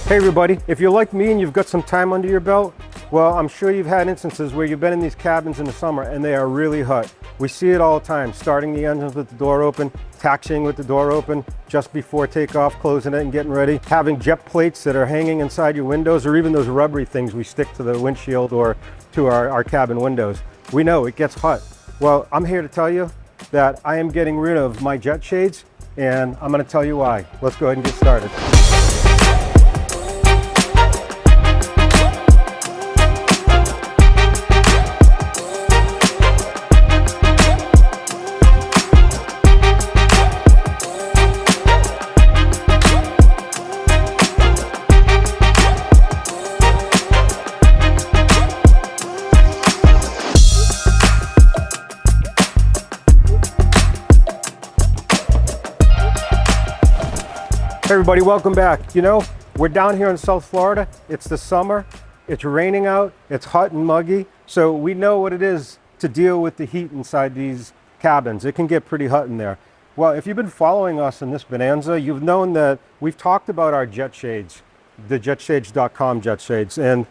Hey everybody, if you're like me and you've got some time under your belt, well, I'm sure you've had instances where you've been in these cabins in the summer and they are really hot. We see it all the time, starting the engines with the door open, taxiing with the door open, just before takeoff, closing it and getting ready, having jet plates that are hanging inside your windows, or even those rubbery things we stick to the windshield or to our cabin windows. We know it gets hot. Well, I'm here to tell you that I am getting rid of my jet shades, and I'm going to tell you why. Let's go ahead and get started. Hey everybody, welcome back. You know, we're down here in South Florida. It's the summer, it's raining out, it's hot and muggy. So we know what it is to deal with the heat inside these cabins. It can get pretty hot in there. Well, if you've been following us in this bonanza, you've known that we've talked about our jet shades, the jetshades.com jet shades. And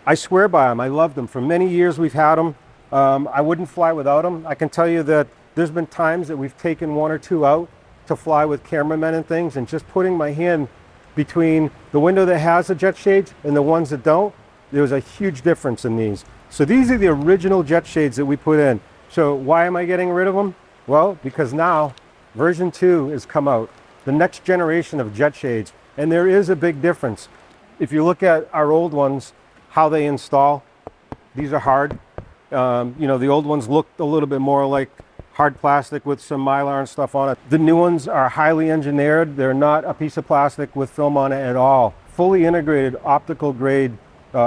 I swear by them, I love them. For many years we've had them. I wouldn't fly without them. I can tell you that there's been times that we've taken one or two out to fly with cameramen and things, and just putting my hand between the window that has the jet shades and the ones that don't, there was a huge difference in these. So these are the original jet shades that we put in. So why am I getting rid of them? Well, because now version 2 has come out, the next generation of jet shades, and there is a big difference. If you look at our old ones, how they install, these are hard. You know, the old ones looked a little bit more like hard plastic with some mylar and stuff on it. The new ones are highly engineered. They're not a piece of plastic with film on it at all. Fully integrated optical grade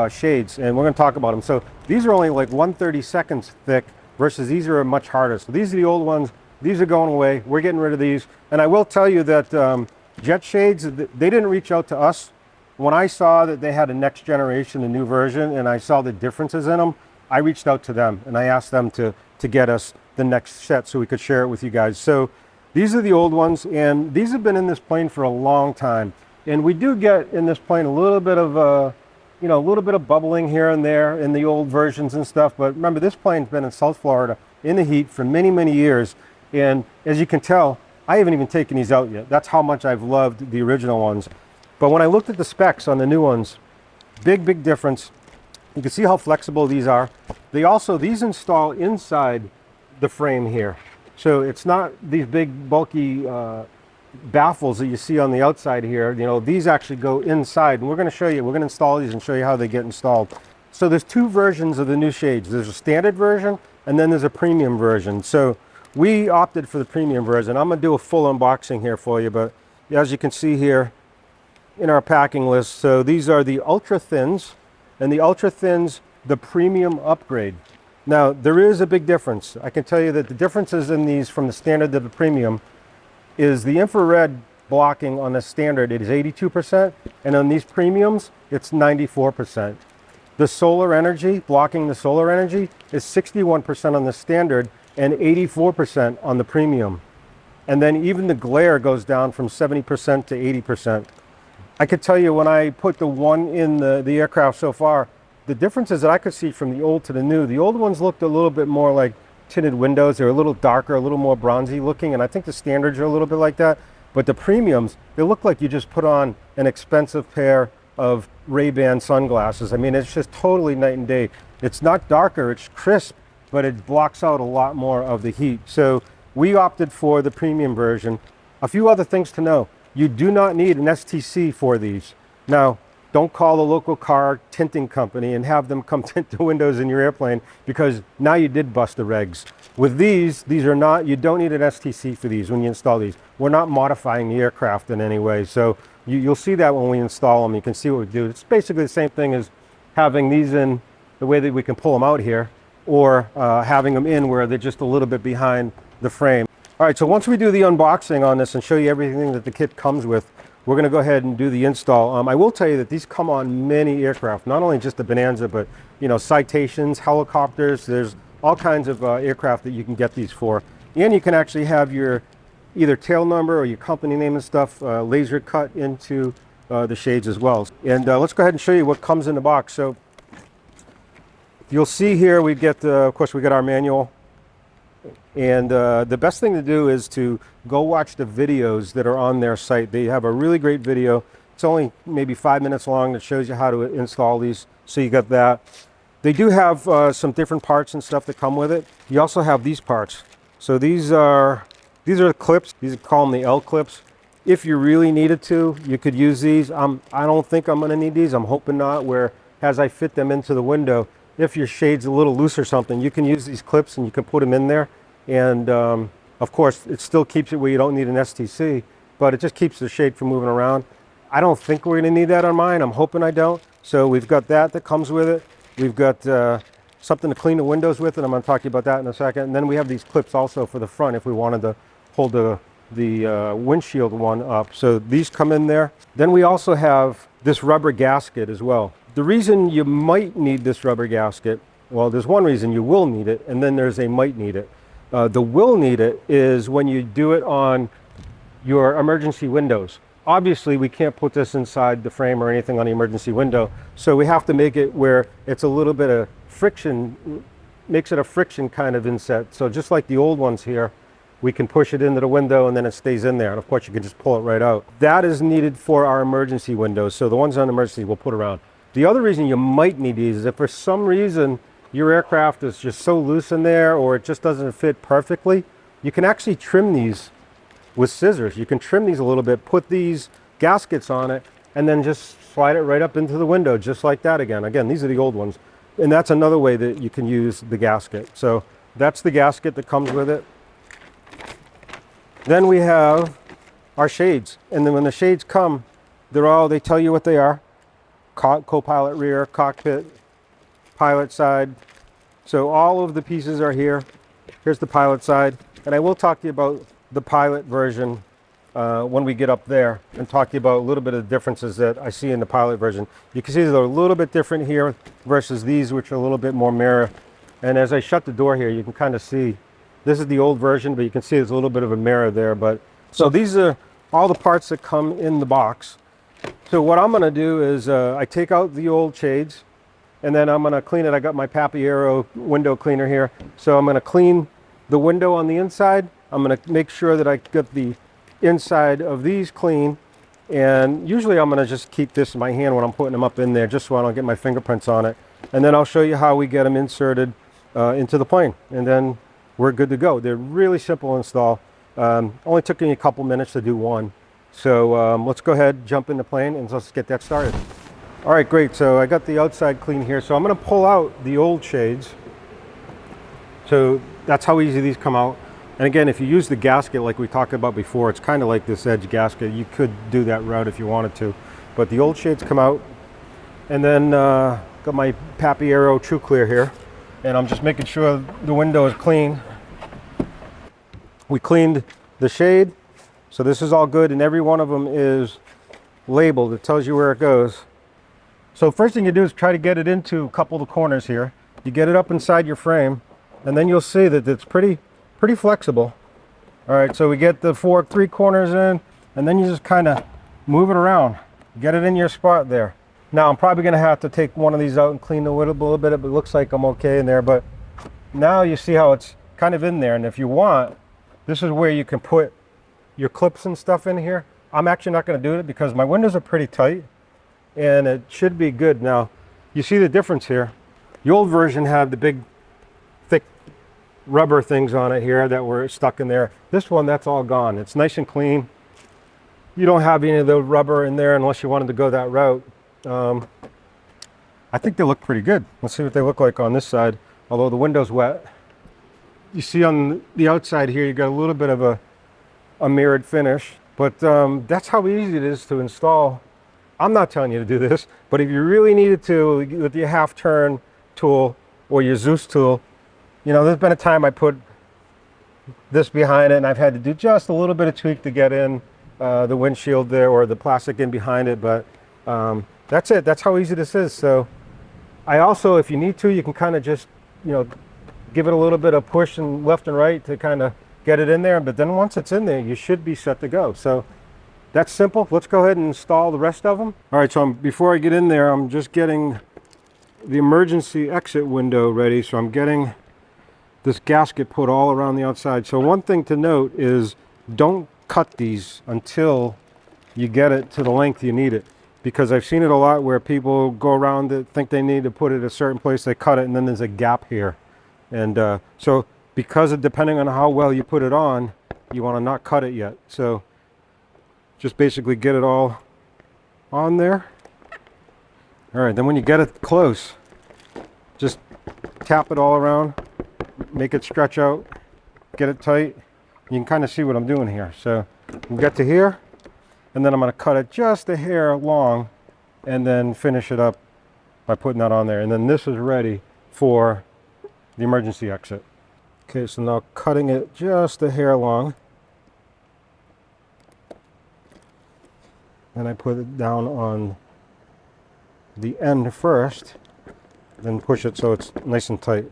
shades, and we're going to talk about them. So these are only like 1/32 thick versus these are much harder. So these are the old ones. These are going away. We're getting rid of these. And I will tell you that jet shades, they didn't reach out to us. When I saw that they had a next generation, a new version, and I saw the differences in them, I reached out to them and I asked them to get us the next set so we could share it with you guys. So these are the old ones, and these have been in this plane for a long time. And we do get in this plane a little bit of a little bit of bubbling here and there in the old versions and stuff. But remember, this plane's been in South Florida in the heat for many, many years. And as you can tell, I haven't even taken these out yet. That's how much I've loved the original ones. But when I looked at the specs on the new ones, big difference. You can see how flexible these are. These install inside the frame here. So it's not these big bulky baffles that you see on the outside here. You know, these actually go inside, and we're going to show you, we're going to install these and show you how they get installed. So there's two versions of the new shades. There's a standard version and then there's a premium version. So we opted for the premium version. I'm going to do a full unboxing here for you, but as you can see here in our packing list, so these are the ultra thins, and the ultra thins, the premium upgrade. Now, there is a big difference. I can tell you that the differences in these from the standard to the premium is the infrared blocking on the standard, it is 82%, and on these premiums, it's 94%. The solar energy, blocking the solar energy, is 61% on the standard and 84% on the premium. And then even the glare goes down from 70% to 80%. I could tell you when I put the one in the aircraft so far, the differences that I could see from the old to the new, the old ones looked a little bit more like tinted windows. They're a little darker, a little more bronzy looking, and I think the standards are a little bit like that. But the premiums, they look like you just put on an expensive pair of Ray-Ban sunglasses. I mean, it's just totally night and day. It's not darker, it's crisp, but it blocks out a lot more of the heat. So we opted for the premium version. A few other things to know. You do not need an STC for these. Now, don't call the local car tinting company and have them come tint the windows in your airplane, because now you did bust the regs. With these are not, you don't need an STC for these when you install these. We're not modifying the aircraft in any way. So you'll see that when we install them. You can see what we do. It's basically the same thing as having these in the way that we can pull them out here, or having them in where they're just a little bit behind the frame. All right, so once we do the unboxing on this and show you everything that the kit comes with, we're going to go ahead and do the install. I will tell you that these come on many aircraft, not only just the Bonanza, but citations, helicopters. There's all kinds of aircraft that you can get these for. And you can actually have your either tail number or your company name and stuff laser cut into the shades as well. And let's go ahead and show you what comes in the box. So you'll see here we get, of course, we got our manual. And the best thing to do is to go watch the videos that are on their site. They have a really great video. It's only maybe 5 minutes long that shows you how to install these. So you got that. They do have some different parts and stuff that come with it. You also have these parts. So these are the clips. These call them the L clips. If you really needed to, you could use these. I don't think I'm going to need these. I'm hoping not. Where as I fit them into the window, if your shade's a little loose or something, you can use these clips and you can put them in there. And of course, it still keeps it where you don't need an STC, but it just keeps the shade from moving around. I don't think we're going to need that on mine. I'm hoping I don't. So we've got that comes with it. We've got something to clean the windows with, and I'm going to talk to you about that in a second. And then we have these clips also for the front if we wanted to hold the windshield one up. So these come in there. Then we also have this rubber gasket as well. The reason you might need this rubber gasket, well, there's one reason you will need it, and then there's a might need it. The will need it is when you do it on your emergency windows. Obviously, we can't put this inside the frame or anything on the emergency window, so we have to make it where it's a little bit of friction, makes it a friction kind of inset. So just like the old ones here, we can push it into the window and then it stays in there. And of course, you can just pull it right out. That is needed for our emergency windows. So the ones on emergency we'll put around. The other reason you might need these is if for some reason your aircraft is just so loose in there or it just doesn't fit perfectly, you can actually trim these with scissors. You can trim these a little bit, put these gaskets on it, and then just slide it right up into the window, just like that again. Again, these are the old ones. And that's another way that you can use the gasket. So that's the gasket that comes with it. Then we have our shades. And then when the shades come, they tell you what they are. Co-pilot rear, cockpit, pilot side. So all of the pieces are here. Here's the pilot side. And I will talk to you about the pilot version when we get up there and talk to you about a little bit of the differences that I see in the pilot version. You can see they're a little bit different here versus these, which are a little bit more mirror. And as I shut the door here, you can kind of see, this is the old version, but you can see there's a little bit of a mirror there. But so these are all the parts that come in the box. So what I'm going to do is I take out the old shades and then I'm going to clean it. I got my Papiero window cleaner here. So I'm going to clean the window on the inside. I'm going to make sure that I get the inside of these clean. And usually I'm going to just keep this in my hand when I'm putting them up in there, just so I don't get my fingerprints on it. And then I'll show you how we get them inserted into the plane. And then we're good to go. They're really simple install. Only took me a couple minutes to do one. So let's go ahead, jump in the plane, and let's get that started. All right, great. So I got the outside clean here. So I'm going to pull out the old shades. So that's how easy these come out. And again, if you use the gasket like we talked about before, it's kind of like this edge gasket. You could do that route if you wanted to. But the old shades come out. And then got my Papiero True Clear here. And I'm just making sure the window is clean. We cleaned the shade. So this is all good. And every one of them is labeled. It tells you where it goes. So first thing you do is try to get it into a couple of the corners here. You get it up inside your frame. And then you'll see that it's pretty flexible. All right, so we get the three corners in, and then you just kind of move it around. Get it in your spot there. Now I'm probably going to have to take one of these out and clean the wood a little bit, but it looks like I'm okay in there. But now you see how it's kind of in there, and if you want, this is where you can put your clips and stuff in here. I'm actually not going to do it because my windows are pretty tight, and it should be good. Now, you see the difference here. The old version had the big, thick rubber things on it here that were stuck in there. This one, that's all gone. It's nice and clean. You don't have any of the rubber in there unless you wanted to go that route. I think they look pretty good. Let's see what they look like on this side, although the window's wet. You see on the outside here, you got a little bit of a mirrored finish, but that's how easy it is to install. I'm not telling you to do this, but if you really needed to, with your half turn tool or your Zeus tool, you know, there's been a time I put this behind it and I've had to do just a little bit of tweak to get in the windshield there or the plastic in behind it, but that's it. That's how easy this is. So I also, if you need to, you can kind of just, you know, give it a little bit of push and left and right to kind of get it in there. But then once it's in there, you should be set to go. So that's simple. Let's go ahead and install the rest of them. All right, so before I get in there, I'm just getting the emergency exit window ready. So I'm getting this gasket put all around the outside. So one thing to note is don't cut these until you get it to the length you need it, because I've seen it a lot where people go around it, think they need to put it a certain place, they cut it, and then there's a gap here. And so because of, depending on how well you put it on, you want to not cut it yet. So just basically get it all on there. All right, then when you get it close, just tap it all around, make it stretch out, get it tight. You can kind of see what I'm doing here. So we get to here, and then I'm going to cut it just a hair long and then finish it up by putting that on there. And then this is ready for the emergency exit. Okay, so now cutting it just a hair long. And I put it down on the end first, then push it so it's nice and tight.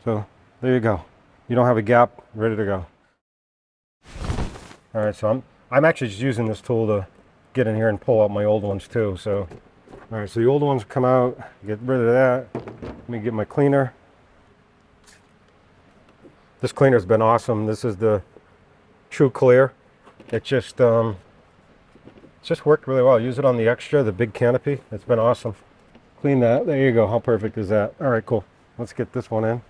So there you go. You don't have a gap, ready to go. All right, so I'm actually just using this tool to get in here and pull out my old ones too. So, all right, so the old ones come out, get rid of that. Let me get my cleaner. This cleaner's been awesome. This is the True Clear. It just worked really well. Use it on the extra, the big canopy. It's been awesome. Clean that. There you go. How perfect is that? All right, cool. Let's get this one in.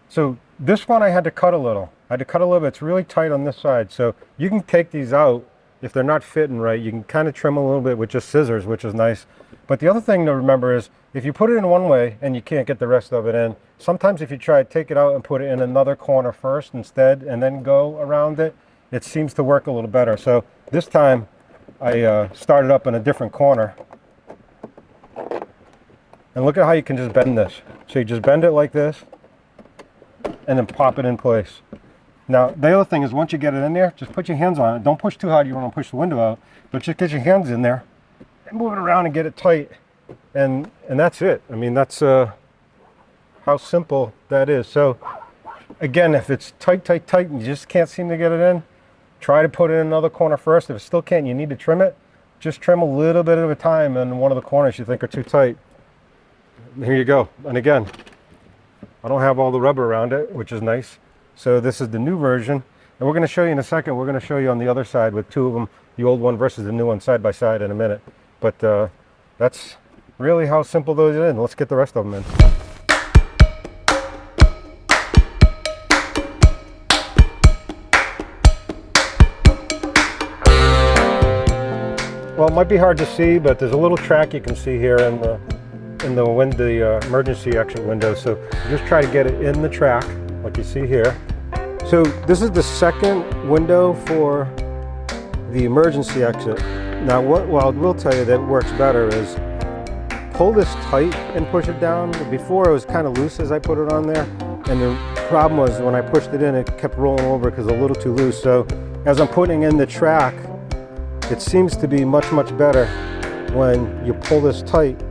So this one I had to cut a little. I had to cut a little bit. It's really tight on this side. So you can take these out. If they're not fitting right, you can kind of trim a little bit with just scissors, which is nice. But the other thing to remember is if you put it in one way and you can't get the rest of it in, sometimes if you try to take it out and put it in another corner first instead and then go around it, it seems to work a little better. So this time I started up in a different corner. And look at how you can just bend this. So you just bend it like this and then pop it in place. Now, the other thing is once you get it in there, just put your hands on it. Don't push too hard, you want to push the window out, but just get your hands in there and move it around and get it tight. And that's it. I mean, that's how simple that is. So again, if it's tight, and you just can't seem to get it in, try to put it in another corner first. If it still can't, you need to trim it. Just trim a little bit at a time in one of the corners you think are too tight. Here you go. And again, I don't have all the rubber around it, which is nice. So this is the new version. And we're going to show you in a second. We're going to show you on the other side with two of them, the old one versus the new one side by side in a minute. But that's really how simple those are in. Let's get the rest of them in. Well, it might be hard to see, but there's a little track you can see here in the emergency exit window. So just try to get it in the track, like you see here. So this is the second window for the emergency exit. Now, what I will tell you that works better is pull this tight and push it down. Before it was kind of loose as I put it on there, and the problem was when I pushed it in, it kept rolling over because it was a little too loose. So as I'm putting in the track, it seems to be much better when you pull this tight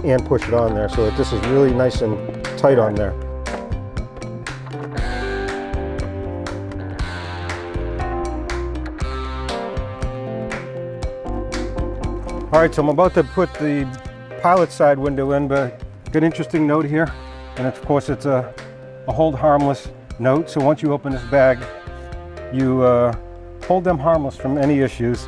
and push it on there, so that this is really nice and tight on there. All right, so I'm about to put the pilot side window in, but good interesting note here, and of course it's a hold harmless note. So once you open this bag, you hold them harmless from any issues.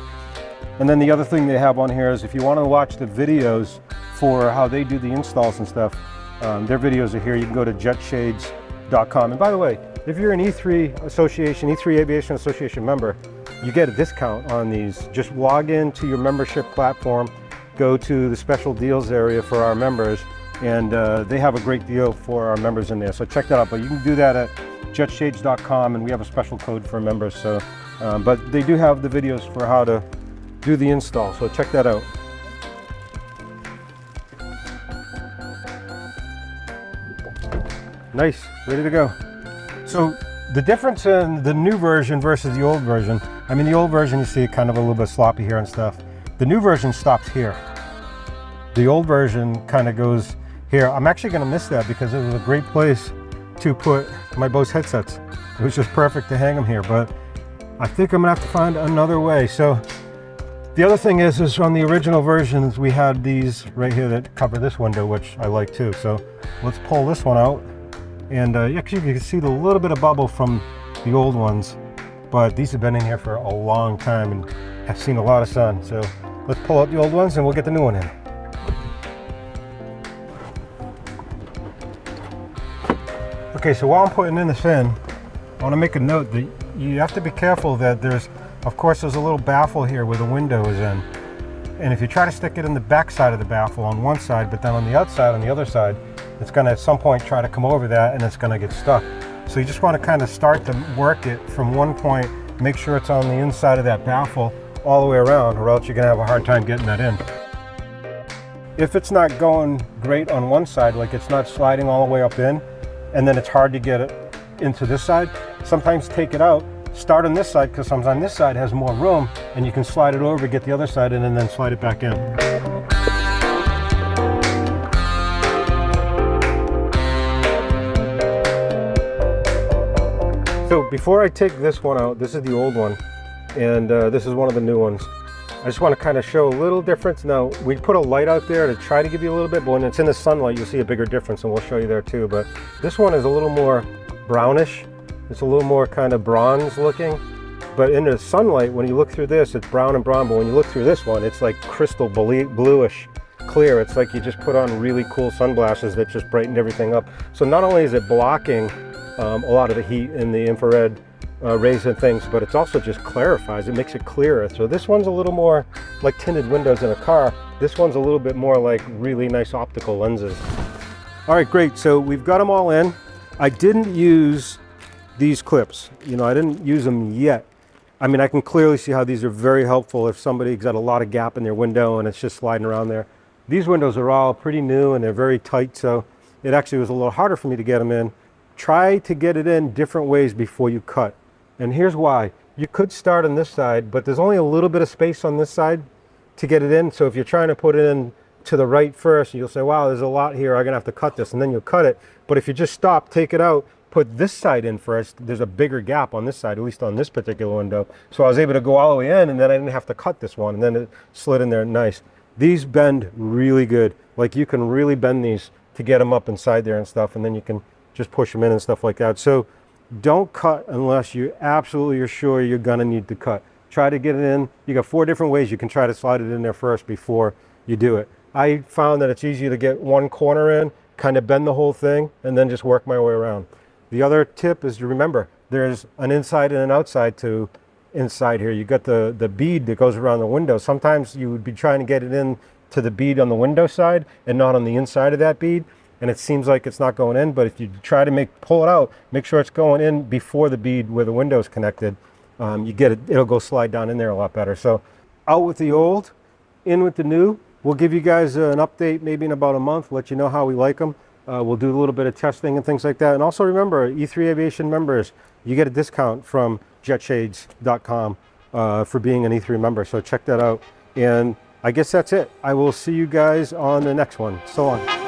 And then the other thing they have on here is if you want to watch the videos for how they do the installs and stuff, their videos are here. You can go to jetshades.com. And by the way, if you're an E3 Association, E3 Aviation Association member, you get a discount on these. Just log in to your membership platform, go to the special deals area for our members, and they have a great deal for our members in there. So check that out. But you can do that at jetshades.com, and we have a special code for members. So, but they do have the videos for how to do the install, so check that out. Nice, ready to go. So the difference in the new version versus the old version, I mean the old version you see kind of a little bit sloppy here and stuff. The new version stops here. The old version kind of goes here. I'm actually going to miss that because it was a great place to put my Bose headsets. It was just perfect to hang them here, but I think I'm gonna have to find another way. So the other thing is on the original versions, we had these right here that cover this window, which I like too. So let's pull this one out. And actually you can see the little bit of bubble from the old ones, but these have been in here for a long time and have seen a lot of sun. So let's pull out the old ones and we'll get the new one in. Okay, so while I'm putting in the fin, I want to make a note that you have to be careful that there's a little baffle here where the window is in. And if you try to stick it in the back side of the baffle on one side, but then on the outside, on the other side, it's going to at some point try to come over that and it's going to get stuck. So you just want to kind of start to work it from one point, make sure it's on the inside of that baffle all the way around, or else you're going to have a hard time getting that in. If it's not going great on one side, like it's not sliding all the way up in, and then it's hard to get it into this side, sometimes take it out, start on this side, because sometimes on this side has more room, and you can slide it over, get the other side in, and then slide it back in. So before I take this one out, this is the old one, and this is one of the new ones. I just want to kind of show a little difference. Now, we put a light out there to try to give you a little bit, but when it's in the sunlight, you'll see a bigger difference, and we'll show you there too. But this one is a little more brownish. It's a little more kind of bronze looking. But in the sunlight, when you look through this, it's brown and brown. But when you look through this one, it's like crystal bluish clear. It's like you just put on really cool sunglasses that just brightened everything up. So not only is it blocking a lot of the heat in the infrared rays and things, but it's also just clarifies, it makes it clearer. So this one's a little more like tinted windows in a car. This one's a little bit more like really nice optical lenses. All right, great. So we've got them all in. I didn't use these clips. You know, I didn't use them yet. I mean, I can clearly see how these are very helpful if somebody's got a lot of gap in their window and it's just sliding around there. These windows are all pretty new and they're very tight, so it actually was a little harder for me to get them in. Try to get it in different ways before you cut. And here's why. You could start on this side, but there's only a little bit of space on this side to get it in. So if you're trying to put it in to the right first, you'll say, wow, there's a lot here, I'm gonna have to cut this, and then you'll cut it. But if you just stop, take it out, put this side in first, there's a bigger gap on this side, at least on this particular window. So I was able to go all the way in, and then I didn't have to cut this one, and then it slid in there nice. These bend really good. Like you can really bend these to get them up inside there and stuff, and then you can just push them in and stuff like that. So don't cut unless you absolutely are sure you're gonna need to cut. Try to get it in. You got 4 different ways you can try to slide it in there first before you do it. I found that it's easier to get one corner in, kind of bend the whole thing, and then just work my way around. The other tip is to remember, there's an inside and an outside to inside here. You got the bead that goes around the window. Sometimes you would be trying to get it in to the bead on the window side and not on the inside of that bead, and it seems like it's not going in, but if you try to pull it out, make sure it's going in before the bead where the window is connected. You get it, it'll go slide down in there a lot better. So out with the old, in with the new. We'll give you guys an update maybe in about a month, let you know how we like them. We'll do a little bit of testing and things like that. And also remember, E3 Aviation members, you get a discount from jetshades.com for being an E3 member. So check that out. And I guess that's it. I will see you guys on the next one. So long.